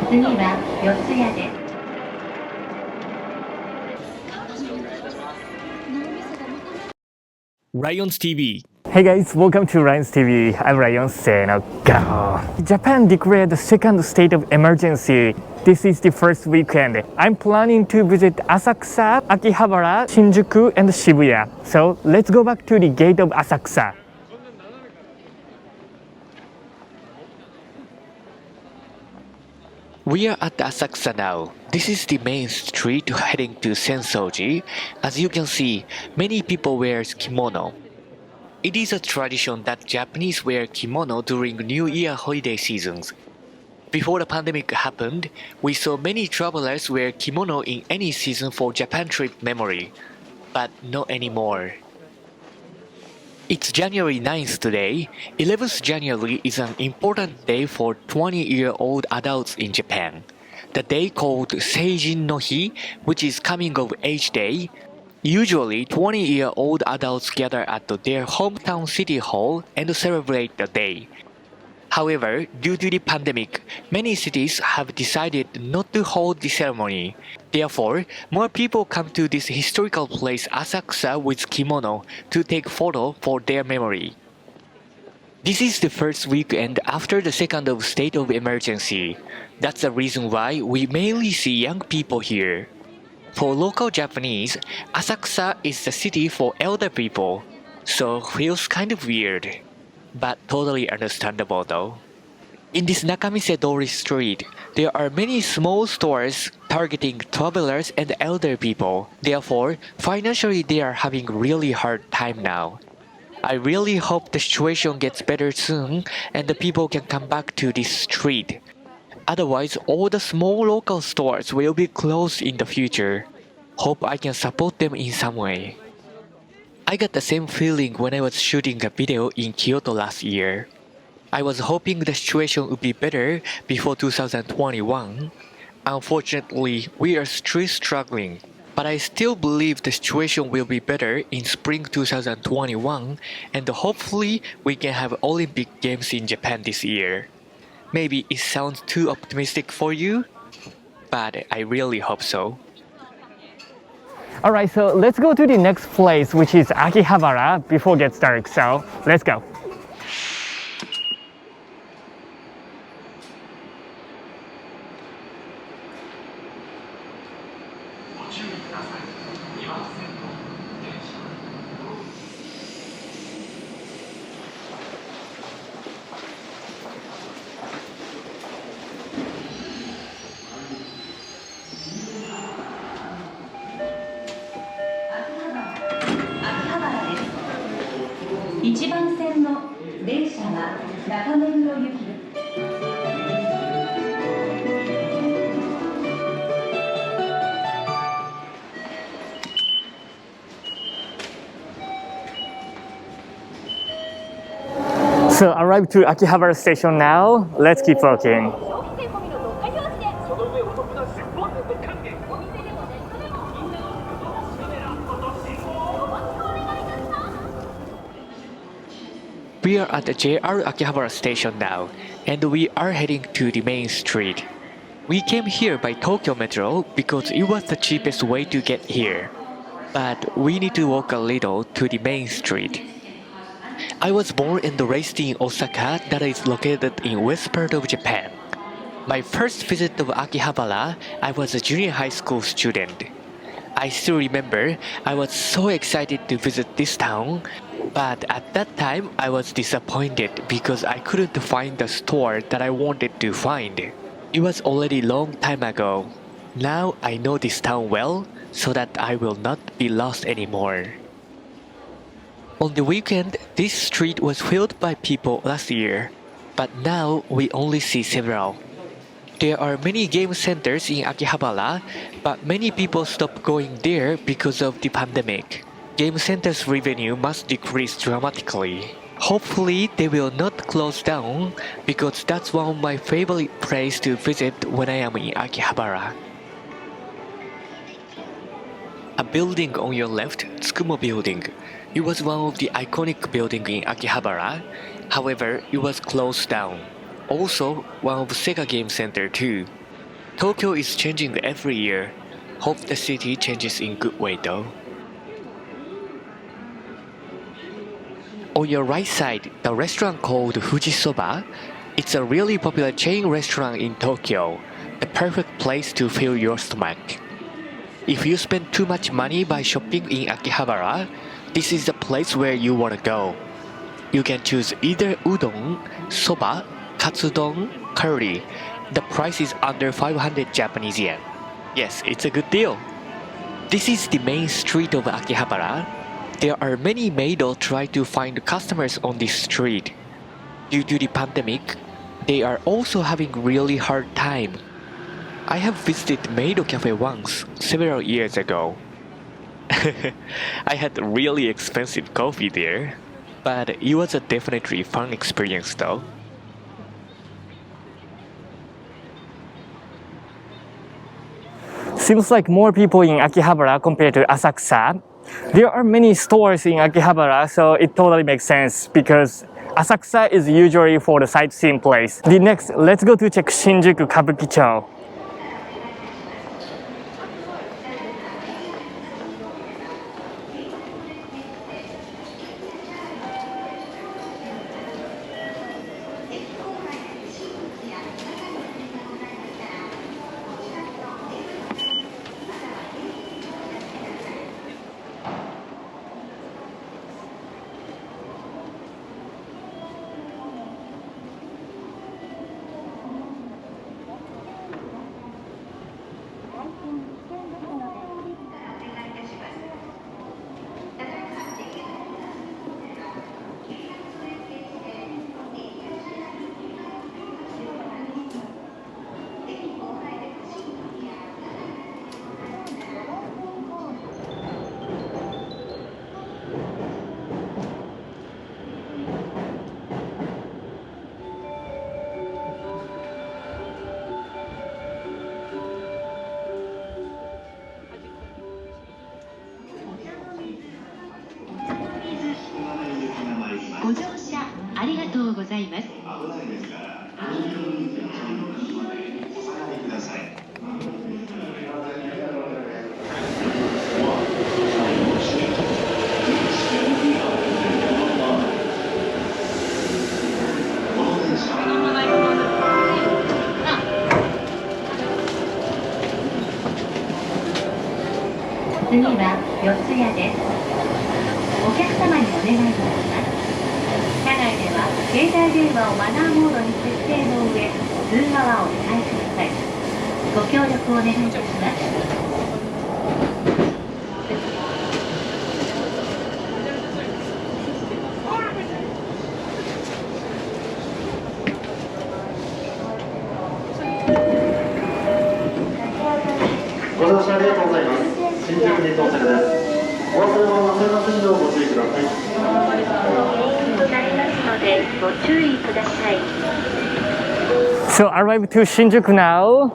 次は四谷です。Ryan's TV. Hey guys, welcome to Ryan's TV. I'm Ryan. Say no go. Japan declared the second state of emergency. This is the first weekend. I'm planning to visit Asakusa, Akihabara, Shinjuku, and Shibuya. So let's go back to the gate of Asakusa. We are at Asakusa now. This is the main street heading to Sensoji. As you can see, many people wear kimono. It is a tradition that Japanese wear kimono during New Year holiday seasons. Before the pandemic happened, we saw many travelers wear kimono in any season for Japan trip memory, but not anymore. It's January 9th today. 11th January is an important day for 20-year-old adults in Japan. The day called Seijin no Hi, which is coming of age day. Usually, 20-year-old adults gather at their hometown city hall and celebrate the day. However, due to the pandemic, many cities have decided not to hold the ceremony. Therefore, more people come to this historical place Asakusa with kimono to take photo for their memory. This is the first weekend after the second of state of emergency. That's the reason why we mainly see young people here. For local Japanese, Asakusa is the city for elder people, so feels kind of weird. But totally understandable though. In this Nakamise Dori street, there are many small stores targeting travelers and elder people. Therefore, financially they are having really hard time now. I really hope the situation gets better soon and the people can come back to this street. Otherwise, all the small local stores will be closed in the future. Hope I can support them in some way. I got the same feeling when I was shooting a video in Kyoto last year. I was hoping the situation would be better before 2021. Unfortunately, we are still struggling, but I still believe the situation will be better in spring 2021 and hopefully we can have Olympic Games in Japan this year. Maybe it sounds too optimistic for you, but I really hope so. Alright, so let's go to the next place, which is Akihabara, before it gets dark. So let's go. So arrived to Akihabara station now. Let's keep walking. We are at the JR Akihabara station now, and we are heading to the main street. We came here by Tokyo Metro because it was the cheapest way to get here. But we need to walk a little to the main street. I was born and raised in Osaka, that is located in west part of Japan. My first visit of Akihabara, I was a junior high school student. I still remember I was so excited to visit this town, but at that time I was disappointed because I couldn't find the store that I wanted to find. It was already long time ago. Now I know this town well, so that I will not be lost anymore. On the weekend, this street was filled by people last year, but now we only see several. There are many game centers in Akihabara, but many people stopped going there because of the pandemic. Game centers' revenue must decrease dramatically. Hopefully, they will not close down because that's one of my favorite places to visit when I am in Akihabara. A building on your left, Tsukumo Building. It was one of the iconic buildings in Akihabara. However, it was closed down. Also, one of Sega Game Center too. Tokyo is changing every year. Hope the city changes in good way though. On your right side, the restaurant called Fujisoba. It's a really popular chain restaurant in Tokyo, the perfect place to fill your stomach. If you spend too much money by shopping in Akihabara, this is the place where you wanna go. You can choose either udon, soba, katsudon, curry. The price is under 500 Japanese yen. Yes, it's a good deal. This is the main street of Akihabara. There are many maido try to find customers on this street. Due to the pandemic, they are also having really hard time. I have visited Meido Cafe once, several years ago. I had really expensive coffee there, but it was a definitely fun experience though. Seems like more people in Akihabara compared to Asakusa. There are many stores in Akihabara, so it totally makes sense because Asakusa is usually for the sightseeing place. The next, let's go to check Shinjuku Kabukicho.次は四谷です。お客様にお願いいたします。車内では携帯電話をマナーモードに設定の上、通話はお控えください。ご協力お願いいたします。ご乗車ありがとうございます。新宿に到着です。お忘れ物なさいませんようご注意ください。ございますのでご注意ください。So arrived to Shinjuku now.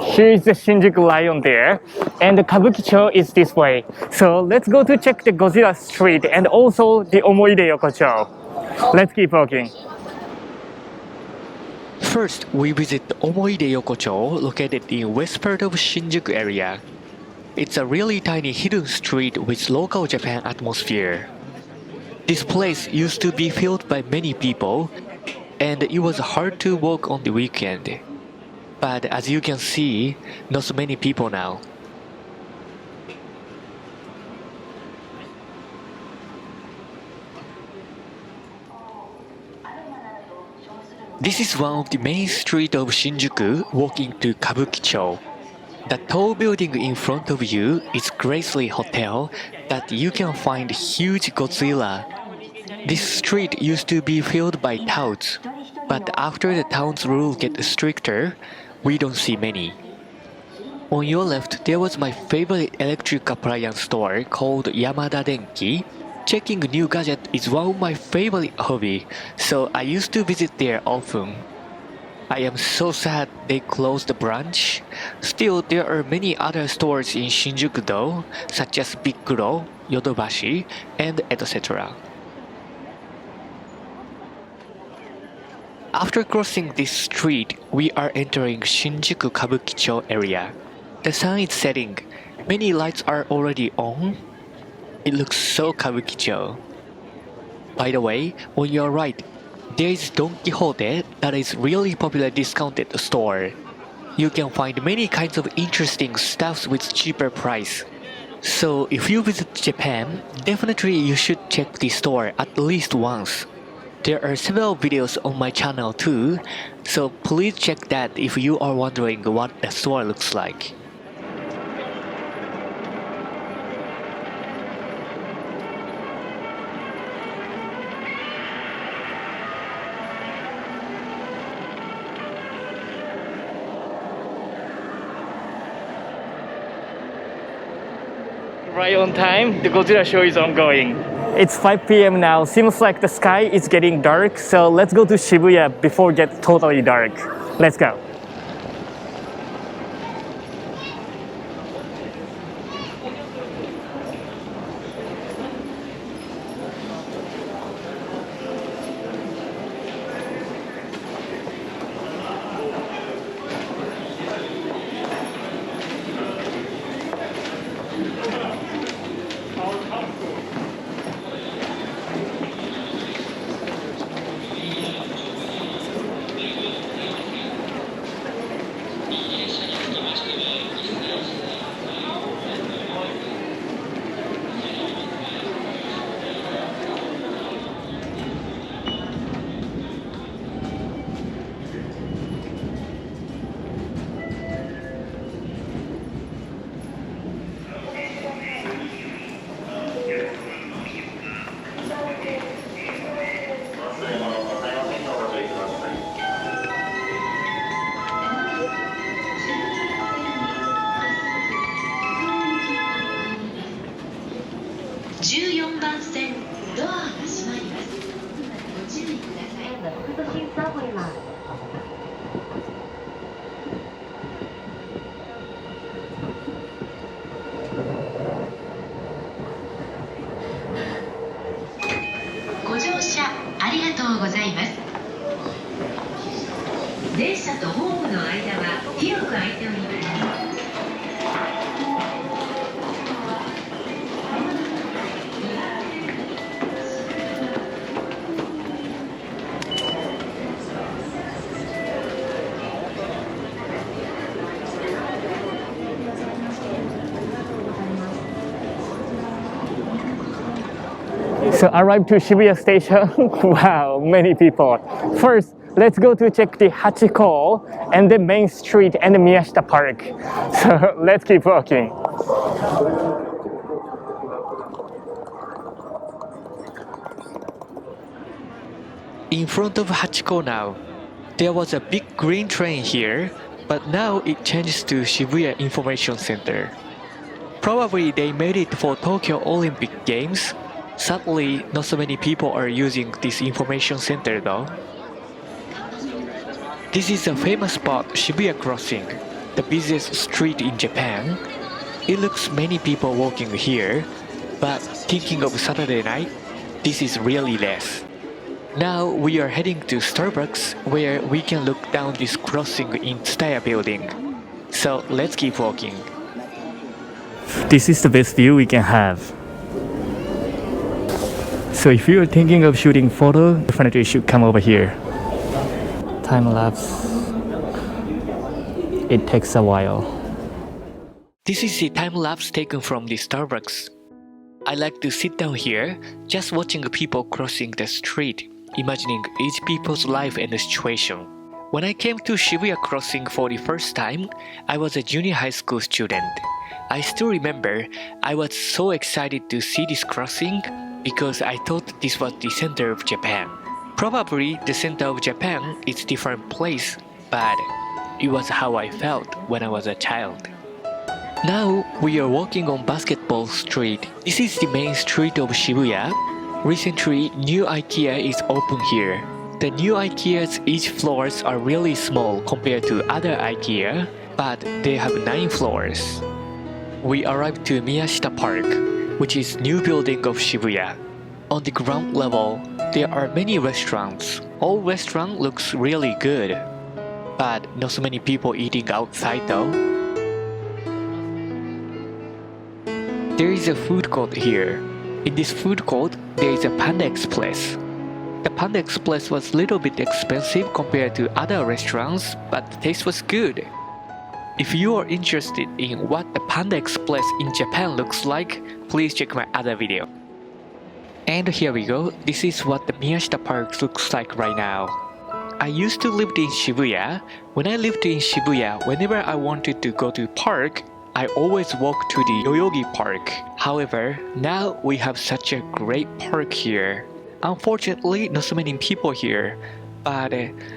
Here is the Shinjuku Lion there, and the Kabukicho is this way. So let's go to check the Godzilla street and also the Omoide Yokocho. Let's keep walking. First, we visit Omoide Yokocho, located in west part of Shinjuku area. It's a really tiny hidden street with local Japan atmosphere. This place used to be filled by many people, and it was hard to walk on the weekend. But as you can see, not so many people now. This is one of the main streets of Shinjuku walking to Kabukicho. The tall building in front of you is Gracely Hotel that you can find huge Godzilla. This street used to be filled by touts, but after the town's rules get stricter, we don't see many. On your left, there was my favorite electric appliance store called Yamada Denki. Checking new gadget is one of my favorite hobby, so I used to visit there often. I am so sad they closed the branch. Still, there are many other stores in Shinjuku though, such as Bikkuro, Yodobashi, and etc. After crossing this street, we are entering Shinjuku Kabukicho area. The sun is setting. Many lights are already on. It looks so Kabukicho. By the way, on your right, there is Don Quixote that is really popular discounted store. You can find many kinds of interesting stuffs with cheaper price. So if you visit Japan, definitely you should check the store at least once. There are several videos on my channel too, so please check that if you are wondering what the store looks like. Right on time, the Godzilla show is ongoing. It's 5 p.m. now. Seems like the sky is getting dark, so let's go to Shibuya before it gets totally dark. Let's go. So arrived to Shibuya station. Wow, many people. First, let's go to check the Hachiko and the main street and the Miyashita Park. So let's keep walking. In front of Hachiko now, there was a big green train here, but now it changes to Shibuya Information Center. Probably they made it for Tokyo Olympic Games. Sadly, not so many people are using this information center though. This is a famous spot, Shibuya Crossing, the busiest street in Japan. It looks many people walking here, but thinking of Saturday night, this is really less. Now we are heading to Starbucks where we can look down this crossing in Tsutaya building. So let's keep walking. This is the best view we can have. So if you're thinking of shooting photo, definitely you should come over here. Time lapse. It takes a while. This is the time lapse taken from the Starbucks. I like to sit down here, just watching people crossing the street, imagining each people's life and the situation. When I came to Shibuya Crossing for the first time, I was a junior high school student. I still remember I was so excited to see this crossing because I thought this was the center of Japan. Probably the center of Japan is a different place, but it was how I felt when I was a child. Now we are walking on Basketball Street. This is the main street of Shibuya. Recently, new IKEA is open here. The new IKEA's each floors are really small compared to other IKEA, but they have 9 floors. We arrived to Miyashita Park, which is new building of Shibuya. On the ground level, there are many restaurants. All restaurant looks really good, but not so many people eating outside though. There is a food court here. In this food court, there is a Panda Express. The Panda Express was a little bit expensive compared to other restaurants, but the taste was good. If you are interested in what the Panda Express in Japan looks like, please check my other video. And here we go, this is what the Miyashita Park looks like right now. I used to live in Shibuya. When I lived in Shibuya, whenever I wanted to go to park, I always walk to the Yoyogi Park. However, now we have such a great park here. Unfortunately, not so many people here. But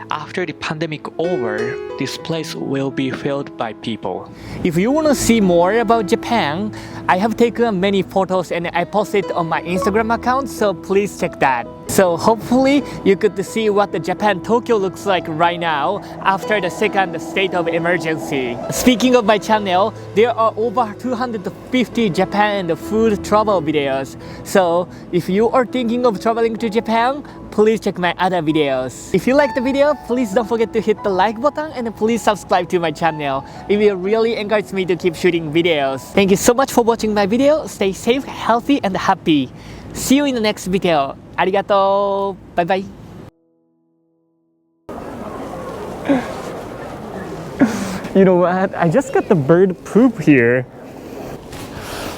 after the pandemic over, this place will be filled by people. If you want to see more about Japan, I have taken many photos and I posted on my Instagram account, so please check that. So hopefully you could see what the Japan Tokyo looks like right now after the second state of emergency. Speaking of my channel, there are over 250 Japan food travel videos. So if you are thinking of traveling to Japan, please check my other videos. If you like the video, please don't forget to hit the like button and please subscribe to my channel. It will really encourage me to keep shooting videos. Thank you so much for watching my video. Stay safe, healthy, and happy. See you in the next video. Arigato. Bye bye. You know what? I just got the bird poop here.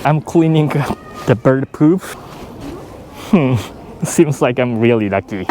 I'm cleaning up the bird poop. Seems like I'm really lucky.